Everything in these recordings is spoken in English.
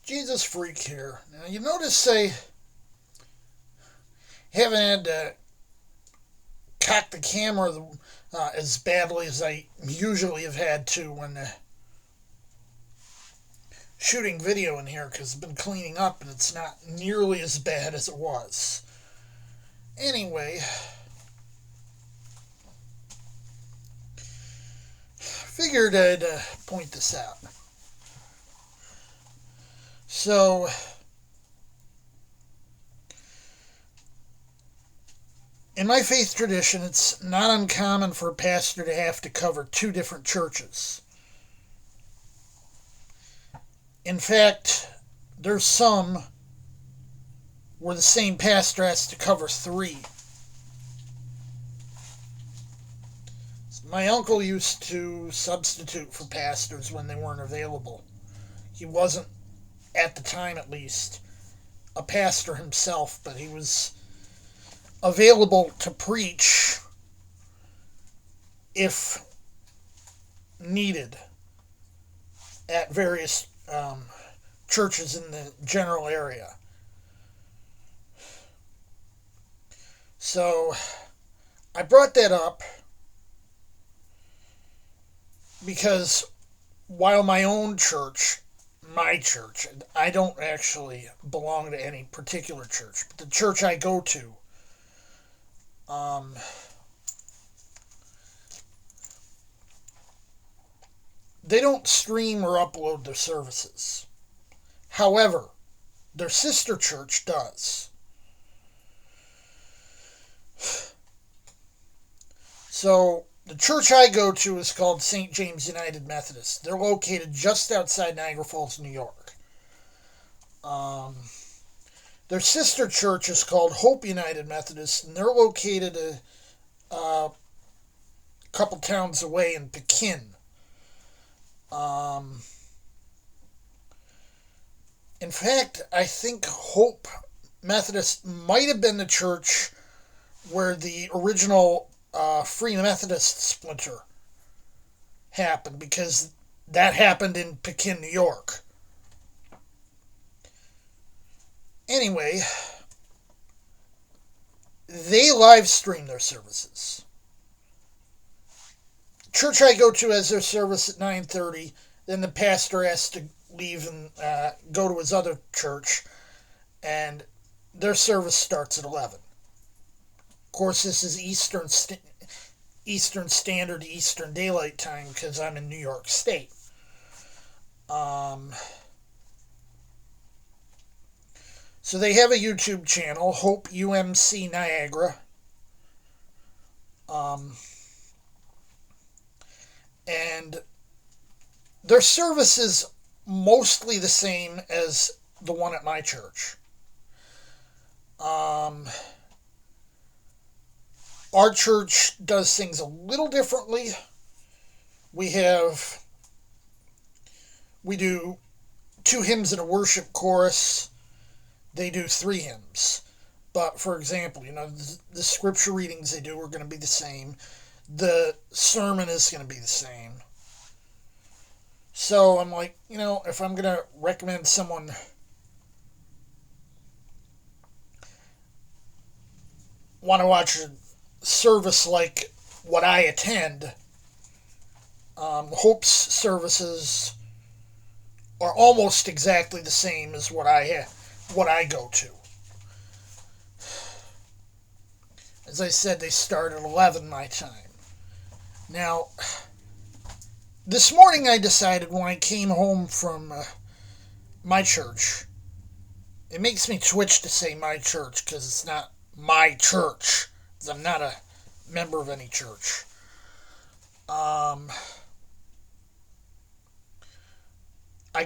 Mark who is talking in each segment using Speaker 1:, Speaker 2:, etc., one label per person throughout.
Speaker 1: Jesus Freak here. Now, you notice I haven't had to cock the camera as badly as I usually have had to when shooting video in here because I've been cleaning up and it's not nearly as bad as it was. Anyway, figured I'd point this out. So, in my faith tradition, it's not uncommon for a pastor to have to cover two different churches. In fact, there's some where the same pastor has to cover three. My uncle used to substitute for pastors when they weren't available. He wasn't, at the time at least, a pastor himself, but he was available to preach if needed at various churches in the general area. So I brought that up because while my church, I don't actually belong to any particular church, but the church I go to, they don't stream or upload their services. However, their sister church does. So, the church I go to is called St. James United Methodist. They're located just outside Niagara Falls, New York. Their sister church is called Hope United Methodist, and they're located a couple towns away in Pekin. In fact, I think Hope Methodist might have been the church where the original Free Methodist splinter happened, because that happened in Pekin, New York. Anyway, they live stream their services. Church I go to has their service at 9:30. Then the pastor has to leave and go to his other church, and their service starts at 11. Of course, this is Eastern Standard, Eastern Daylight Time, because I'm in New York State. So they have a YouTube channel, Hope UMC Niagara. And their service is mostly the same as the one at my church. Our church does things a little differently. We do 2 hymns and a worship chorus. They do 3 hymns. But, for example, the scripture readings they do are going to be the same. The sermon is going to be the same. So I'm like, if I'm going to recommend someone want to watch a service like what I attend, Hope's services are almost exactly the same as what I go to. As I said, they start at 11 my time. Now, this morning I decided when I came home from my church, it makes me twitch to say my church because it's not my church, because I'm not a member of any church. I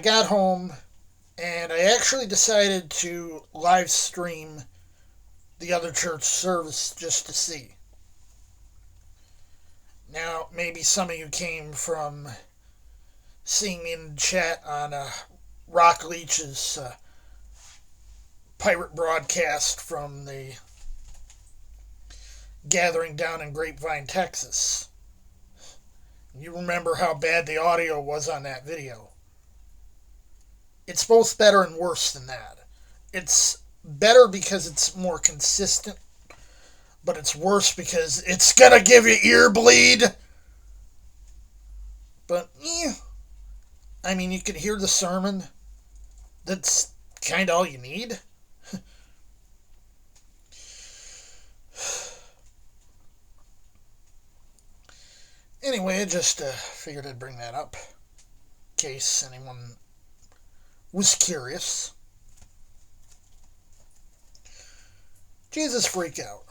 Speaker 1: got home and I actually decided to live stream the other church service just to see. Now, maybe some of you came from seeing me in the chat on Rock Leach's pirate broadcast from the gathering down in Grapevine, Texas. You remember how bad the audio was on that video. It's both better and worse than that. It's better because it's more consistent, but it's worse because it's gonna give you ear bleed. But, I mean, you can hear the sermon. That's kind of all you need. Anyway, I just figured I'd bring that up in case anyone was curious. Jesus freak out.